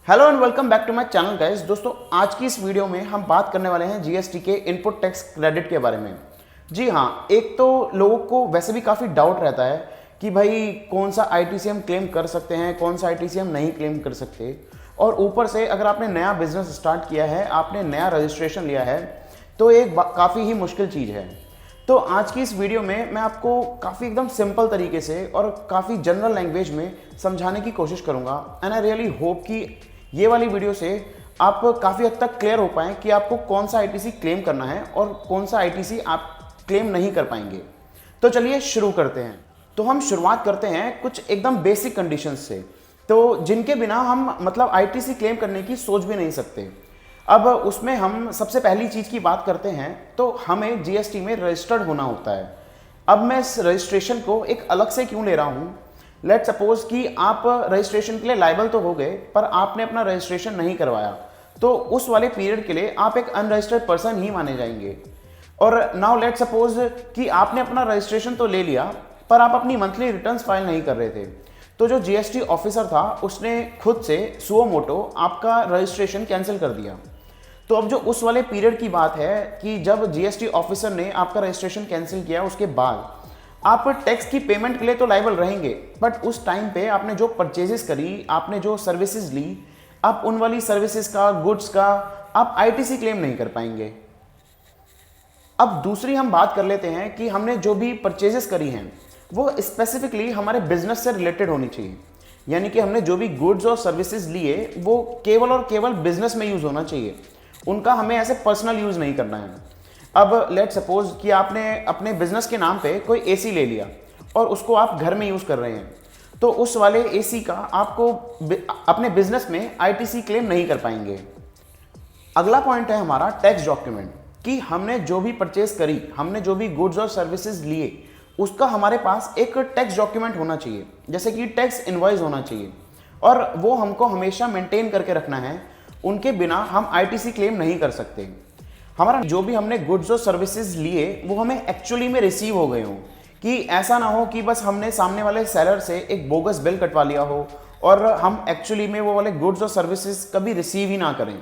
Hello and welcome back to my channel guys. दोस्तों आज की इस वीडियो में हम बात करने वाले हैं जीएसटी के इनपुट टैक्स क्रेडिट के बारे में। जी हाँ, एक तो लोगों को वैसे भी काफ़ी डाउट रहता है कि भाई कौन सा आईटीसी हम क्लेम कर सकते हैं, कौन सा आईटीसी हम नहीं क्लेम कर सकते। और ऊपर से अगर आपने नया बिजनेस स्टार्ट किया है, आपने नया रजिस्ट्रेशन लिया है, तो एक काफ़ी ही मुश्किल चीज़ है। तो आज की इस वीडियो में मैं आपको काफ़ी एकदम सिंपल तरीके से और काफ़ी जनरल लैंग्वेज में समझाने की कोशिश करूँगा। एंड आई रियली होप कि ये वाली वीडियो से आप काफ़ी हद तक क्लियर हो पाएँ कि आपको कौन सा आईटीसी क्लेम करना है और कौन सा आईटीसी आप क्लेम नहीं कर पाएंगे। तो चलिए शुरू करते हैं। तो हम शुरुआत करते हैं कुछ एकदम बेसिक कंडीशंस से, तो जिनके बिना हम मतलब आईटीसी क्लेम करने की सोच भी नहीं सकते। अब उसमें हम सबसे पहली चीज़ की बात करते हैं तो हमें जीएसटी में रजिस्टर्ड होना होता है। अब मैं इस रजिस्ट्रेशन को एक अलग से क्यों ले रहा हूँ। लेट सपोज कि आप रजिस्ट्रेशन के लिए लायबल तो हो गए पर आपने अपना रजिस्ट्रेशन नहीं करवाया, तो उस वाले पीरियड के लिए आप एक अनरजिस्टर्ड पर्सन ही माने जाएंगे। और नाउ लेट सपोज कि आपने अपना रजिस्ट्रेशन तो ले लिया पर आप अपनी मंथली रिटर्न्स फाइल नहीं कर रहे थे, तो जो जीएसटी ऑफिसर था उसने खुद से सुओ मोटो आपका रजिस्ट्रेशन कैंसिल कर दिया। तो अब जो उस वाले पीरियड की बात है कि जब जीएसटी ऑफिसर ने आपका रजिस्ट्रेशन कैंसिल किया, उसके बाद आप टैक्स की पेमेंट के लिए तो लायबल रहेंगे, बट उस टाइम पे आपने जो परचेजेस करी, आपने जो सर्विसेज ली, आप उन वाली सर्विसेज का, गुड्स का आप आईटीसी क्लेम नहीं कर पाएंगे। अब दूसरी हम बात कर लेते हैं कि हमने जो भी परचेजेस करी हैं वो स्पेसिफिकली हमारे बिजनेस से रिलेटेड होनी चाहिए। यानी कि हमने जो भी गुड्स और सर्विसेज लिए वो केवल और केवल बिजनेस में यूज़ होना चाहिए, उनका हमें ऐसे पर्सनल यूज़ नहीं करना है। अब लेट सपोज कि आपने अपने बिजनेस के नाम पे कोई एसी ले लिया और उसको आप घर में यूज़ कर रहे हैं, तो उस वाले एसी का आपको अपने बिजनेस में आईटीसी क्लेम नहीं कर पाएंगे। अगला पॉइंट है हमारा टैक्स डॉक्यूमेंट, कि हमने जो भी परचेज करी, हमने जो भी गुड्स और सर्विसेज लिए, उसका हमारे पास एक टैक्स डॉक्यूमेंट होना चाहिए, जैसे कि टैक्स इनवॉइस होना चाहिए, और वो हमको हमेशा मेंटेन करके रखना है। उनके बिना हम आईटीसी क्लेम नहीं कर सकते। हमारा जो भी हमने गुड्स और सर्विसेज लिए वो हमें एक्चुअली में रिसीव हो गए हों, कि ऐसा ना हो कि बस हमने सामने वाले सेलर से एक बोगस बिल कटवा लिया हो और हम एक्चुअली में वो वाले गुड्स और सर्विसेज कभी रिसीव ही ना करें।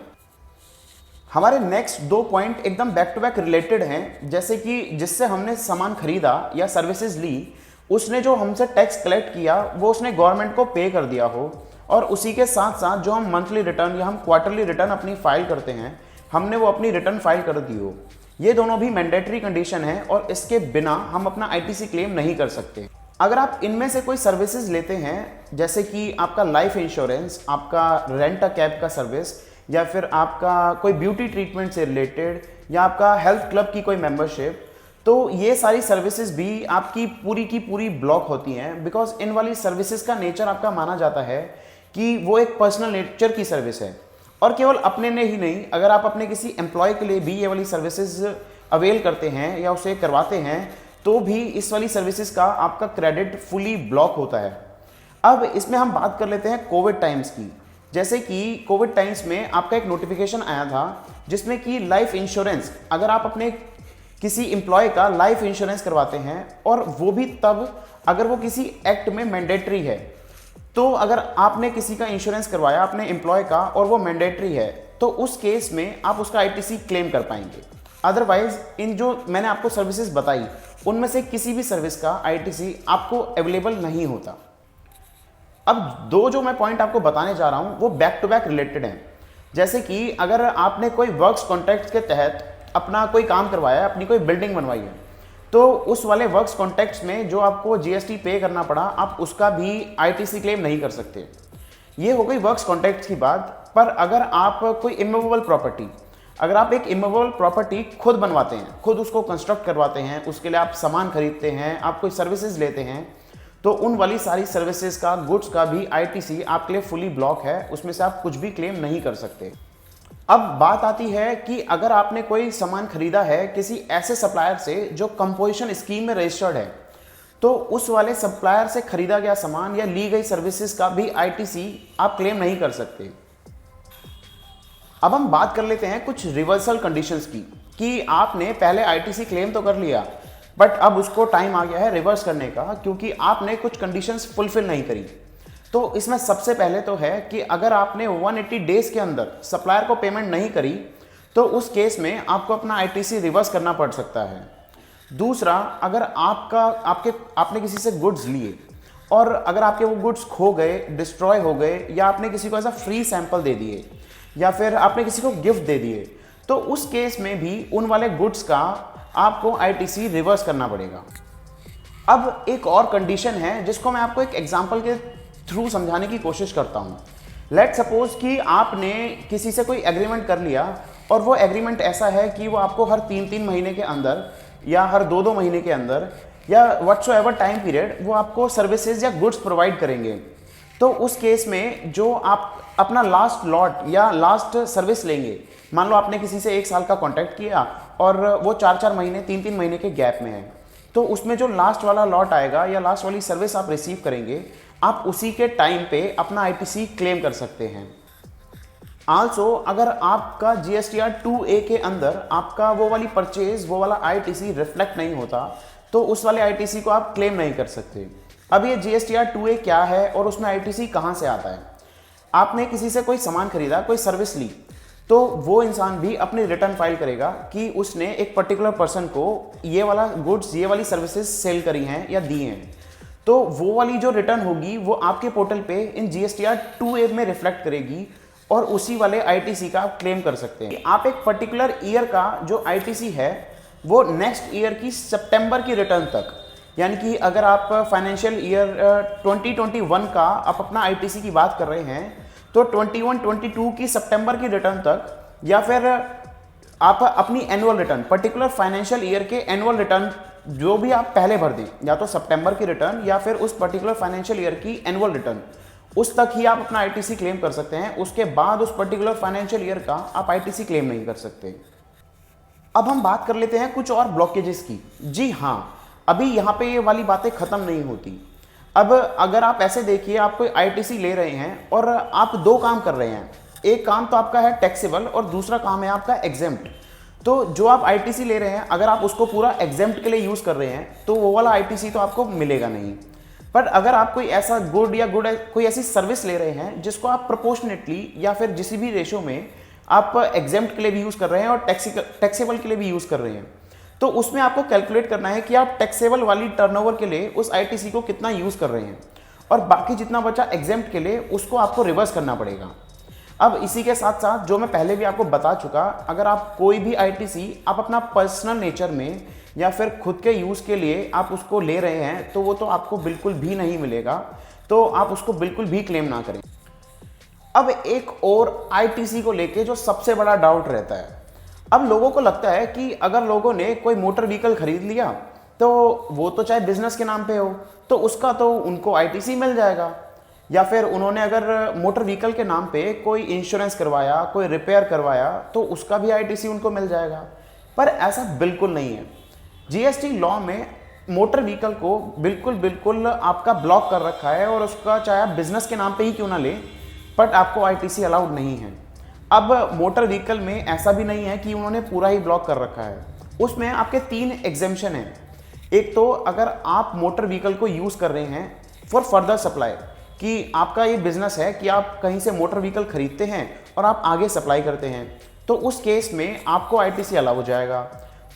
हमारे नेक्स्ट दो पॉइंट एकदम बैक टू बैक रिलेटेड हैं, जैसे कि जिससे हमने सामान खरीदा या सर्विसेज ली, उसने जो हमसे टैक्स कलेक्ट किया वो उसने गवर्नमेंट को पे कर दिया हो, और उसी के साथ साथ जो हम मंथली रिटर्न या हम क्वार्टरली रिटर्न अपनी फाइल करते हैं, हमने वो अपनी रिटर्न फाइल कर दी हो। ये दोनों भी मैंडेटरी कंडीशन है और इसके बिना हम अपना आईटीसी क्लेम नहीं कर सकते। अगर आप इनमें से कोई सर्विसेज लेते हैं, जैसे कि आपका लाइफ इंश्योरेंस, आपका रेंट अ कैब का सर्विस, या फिर आपका कोई ब्यूटी ट्रीटमेंट से रिलेटेड, या आपका हेल्थ क्लब की कोई मेंबरशिप, तो ये सारी सर्विसेज भी आपकी पूरी की पूरी ब्लॉक होती हैं, बिकॉज इन वाली सर्विसेज का नेचर आपका माना जाता है कि वो एक पर्सनल नेचर की सर्विस है। और केवल अपने ने ही नहीं, अगर आप अपने किसी एम्प्लॉय के लिए भी ये वाली सर्विसेज अवेल करते हैं या उसे करवाते हैं, तो भी इस वाली सर्विसेज का आपका क्रेडिट फुली ब्लॉक होता है। अब इसमें हम बात कर लेते हैं कोविड टाइम्स की। जैसे कि कोविड टाइम्स में आपका एक नोटिफिकेशन आया था जिसमें कि लाइफ इंश्योरेंस, अगर आप अपने किसी एम्प्लॉय का लाइफ इंश्योरेंस करवाते हैं, और वो भी तब अगर वो किसी एक्ट में मैंडेटरी है, तो अगर आपने किसी का इंश्योरेंस करवाया अपने एम्प्लॉय का और वो मैंडेटरी है, तो उस केस में आप उसका आईटीसी क्लेम कर पाएंगे। अदरवाइज इन जो मैंने आपको सर्विसेज बताई उनमें से किसी भी सर्विस का आईटीसी आपको अवेलेबल नहीं होता। अब दो जो मैं पॉइंट आपको बताने जा रहा हूं वो बैक टू बैक रिलेटेड हैं। जैसे कि अगर आपने कोई वर्क्स कॉन्ट्रैक्ट के तहत अपना कोई काम करवाया है, अपनी कोई बिल्डिंग बनवाई है, तो उस वाले वर्क्स कॉन्ट्रैक्ट्स में जो आपको जीएसटी पे करना पड़ा, आप उसका भी आईटीसी क्लेम नहीं कर सकते। ये हो गई वर्क्स कॉन्ट्रैक्ट्स की बात। पर अगर आप कोई इमूवेबल प्रॉपर्टी, अगर आप एक इमूवेबल प्रॉपर्टी खुद बनवाते हैं, खुद उसको कंस्ट्रक्ट करवाते हैं, उसके लिए आप सामान खरीदते हैं, आप कोई सर्विसेज लेते हैं, तो उन वाली सारी सर्विसेज का, गुड्स का भी आईटीसी आपके लिए फुली ब्लॉक है, उसमें से आप कुछ भी क्लेम नहीं कर सकते। अब बात आती है कि अगर आपने कोई सामान खरीदा है किसी ऐसे सप्लायर से जो कंपोजिशन स्कीम में रजिस्टर्ड है, तो उस वाले सप्लायर से खरीदा गया सामान या ली गई सर्विसेज का भी आईटीसी आप क्लेम नहीं कर सकते। अब हम बात कर लेते हैं कुछ रिवर्सल कंडीशंस की, कि आपने पहले आईटीसी क्लेम तो कर लिया, बट अब उसको टाइम आ गया है रिवर्स करने का, क्योंकि आपने कुछ कंडीशंस फुलफिल नहीं करी। तो इसमें सबसे पहले तो है कि अगर आपने 180 डेज के अंदर सप्लायर को पेमेंट नहीं करी तो उस केस में आपको अपना आईटीसी रिवर्स करना पड़ सकता है। दूसरा, अगर आपने किसी से गुड्स लिए और अगर आपके वो गुड्स खो गए, डिस्ट्रॉय हो गए, या आपने किसी को ऐसा फ्री सैंपल दे दिए, या फिर आपने किसी को गिफ्ट दे दिए, तो उस केस में भी उन वाले गुड्स का आपको आईटीसी रिवर्स करना पड़ेगा। अब एक और कंडीशन है जिसको मैं आपको एक एग्जांपल के थ्रू समझाने की कोशिश करता हूँ। लेट सपोज कि आपने किसी से कोई एग्रीमेंट कर लिया और वो एग्रीमेंट ऐसा है कि वो आपको हर 3-3 महीने के अंदर या हर 2-2 महीने के अंदर या व्हाटसोएवर टाइम पीरियड वो आपको सर्विसेज या गुड्स प्रोवाइड करेंगे। तो उस केस में जो आप अपना लास्ट लॉट या लास्ट सर्विस लेंगे, मान लो आपने किसी से 1 साल का कॉन्टैक्ट किया और वो 4-4 महीने 3-3 महीने के गैप में है, तो उसमें जो लास्ट वाला लॉट आएगा या लास्ट वाली सर्विस आप रिसीव करेंगे, आप उसी के टाइम पे अपना आईटीसी क्लेम कर सकते हैं। आल्सो अगर आपका जीएसटीआर 2A के अंदर आपका वो वाली परचेज, वो वाला आईटीसी रिफ्लेक्ट नहीं होता, तो उस वाले आईटीसी को आप क्लेम नहीं कर सकते। अब ये जीएसटीआर 2A क्या है और उसमें आईटीसी कहाँ से आता है? आपने किसी से कोई सामान खरीदा, कोई सर्विस ली, तो वो इंसान भी अपनी रिटर्न फाइल करेगा कि उसने एक पर्टिकुलर पर्सन को ये वाला गुड्स, ये वाली सर्विसेज सेल करी हैं या दी हैं। तो वो वाली जो रिटर्न होगी वो आपके पोर्टल पे इन जीएसटीआर 2A में रिफ्लेक्ट करेगी और उसी वाले आईटीसी का आप क्लेम कर सकते हैं। आप एक पर्टिकुलर ईयर का जो आईटीसी है वो नेक्स्ट ईयर की सितंबर की रिटर्न तक, यानी कि अगर आप फाइनेंशियल ईयर 2021 का आप अपना आईटीसी की बात कर रहे हैं तो 21-22 की सितंबर की रिटर्न तक, या फिर आप अपनी annual return particular financial year के एनुअल रिटर्न जो भी आप पहले भर दें, या तो सितंबर की रिटर्न या फिर उस पर्टिकुलर फाइनेंशियल ईयर की एनुअल रिटर्न, उस तक ही आप अपना आईटीसी क्लेम कर सकते हैं। उसके बाद उस पर्टिकुलर फाइनेंशियल ईयर का आप आईटीसी क्लेम नहीं कर सकते। अब हम बात कर लेते हैं कुछ और ब्लॉकेजेस की। जी हाँ, अभी यहाँ पे ये वाली बातें खत्म नहीं होती। अब अगर आप ऐसे देखिए, आप कोई आईटीसी ले रहे हैं और आप 2 काम कर रहे हैं। एक काम तो आपका है टैक्सेबल और दूसरा काम है आपका एग्जेम्प्ट। तो जो आप आईटीसी ले रहे हैं, अगर आप उसको पूरा एग्जेम्प्ट के लिए यूज़ कर रहे हैं तो वो वाला आईटीसी तो आपको मिलेगा नहीं। पर अगर आप कोई ऐसा कोई ऐसी सर्विस ले रहे हैं जिसको आप प्रोपोर्शनेटली या फिर जिस भी रेशो में आप एग्जेम्प्ट के लिए भी यूज़ कर रहे हैं और टैक्सेबल के लिए भी यूज़ कर रहे हैं, तो उसमें आपको कैलकुलेट करना है कि आप टैक्सेबल वाली टर्नओवर के लिए उस आईटीसी को कितना यूज़ कर रहे हैं और बाकी जितना बचा एग्जेम्प्ट के लिए उसको आपको रिवर्स करना पड़ेगा। अब इसी के साथ साथ जो मैं पहले भी आपको बता चुका, अगर आप कोई भी आईटीसी आप अपना पर्सनल नेचर में या फिर खुद के यूज़ के लिए आप उसको ले रहे हैं तो वो तो आपको बिल्कुल भी नहीं मिलेगा, तो आप उसको बिल्कुल भी क्लेम ना करें। अब एक और आईटीसी को लेके जो सबसे बड़ा डाउट रहता है, अब लोगों को लगता है कि अगर लोगों ने कोई मोटर व्हीकल खरीद लिया तो वो तो चाहे बिजनेस के नाम पे हो तो उसका तो उनको आईटीसी मिल जाएगा, या फिर उन्होंने अगर मोटर व्हीकल के नाम पे कोई इंश्योरेंस करवाया, कोई रिपेयर करवाया तो उसका भी आईटीसी उनको मिल जाएगा। पर ऐसा बिल्कुल नहीं है। जीएसटी लॉ में मोटर व्हीकल को बिल्कुल आपका ब्लॉक कर रखा है और उसका चाहे आप बिजनेस के नाम पे ही क्यों ना ले, बट आपको आईटीसी अलाउड नहीं है। अब मोटर व्हीकल में ऐसा भी नहीं है कि उन्होंने पूरा ही ब्लॉक कर रखा है, उसमें आपके 3 एग्जेम्पशन हैं। एक तो अगर आप मोटर व्हीकल को यूज़ कर रहे हैं फॉर फर्दर सप्लाई, कि आपका ये बिजनेस है कि आप कहीं से मोटर व्हीकल खरीदते हैं और आप आगे सप्लाई करते हैं, तो उस केस में आपको आईटीसी अलाउ हो जाएगा।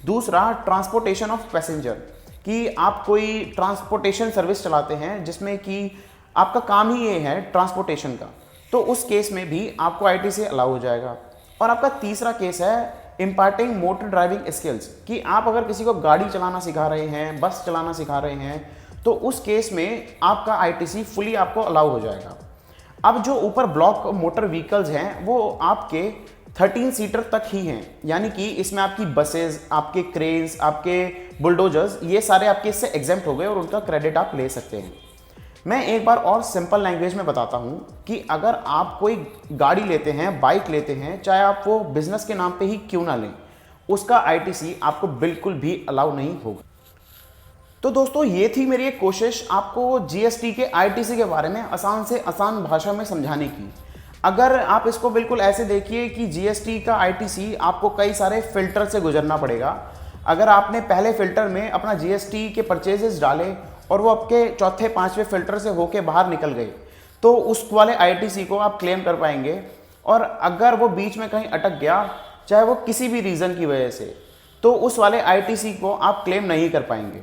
दूसरा, ट्रांसपोर्टेशन ऑफ पैसेंजर, कि आप कोई ट्रांसपोर्टेशन सर्विस चलाते हैं जिसमें कि आपका काम ही ये है ट्रांसपोर्टेशन का, तो उस केस में भी आपको आईटीसी अलाउ हो जाएगा। और आपका तीसरा केस है इम्पार्टिंग मोटर ड्राइविंग स्किल्स, कि आप अगर किसी को गाड़ी चलाना सिखा रहे हैं, बस चलाना सिखा रहे हैं, तो उस केस में आपका आईटीसी फुली आपको अलाउ हो जाएगा। अब जो ऊपर ब्लॉक मोटर व्हीकल्स हैं वो आपके 13 सीटर तक ही हैं, यानी कि इसमें आपकी बसेस, आपके क्रेन्स, आपके बुलडोजर्स, ये सारे आपके इससे एग्जेम्प्ट हो गए और उनका क्रेडिट आप ले सकते हैं। मैं एक बार और सिंपल लैंग्वेज में बताता हूँ कि अगर आप कोई गाड़ी लेते हैं, बाइक लेते हैं, चाहे आप वो बिजनेस के नाम पे ही क्यों ना लें, उसका आईटीसी आपको बिल्कुल भी अलाउ नहीं होगा। तो दोस्तों, ये थी मेरी एक कोशिश आपको जीएसटी के आईटीसी के बारे में आसान से आसान भाषा में समझाने की। अगर आप इसको बिल्कुल ऐसे देखिए कि जीएसटी का आईटीसी आपको कई सारे फिल्टर से गुजरना पड़ेगा। अगर आपने पहले फिल्टर में अपना जीएसटी के परचेजेस डाले और वो आपके चौथे 5वें फिल्टर से होके बाहर निकल गए, तो उस वाले ITC को आप क्लेम कर पाएंगे। और अगर वो बीच में कहीं अटक गया, चाहे वो किसी भी रीज़न की वजह से, तो उस वाले ITC को आप क्लेम नहीं कर पाएंगे।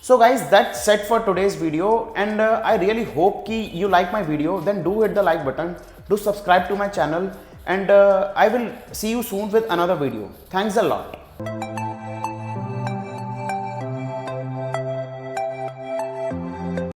So guys, that's it for today's video, and I really hope कि you like my video. Then do hit the like button, do subscribe to my channel, and I will see you soon with another video. Thanks a lot.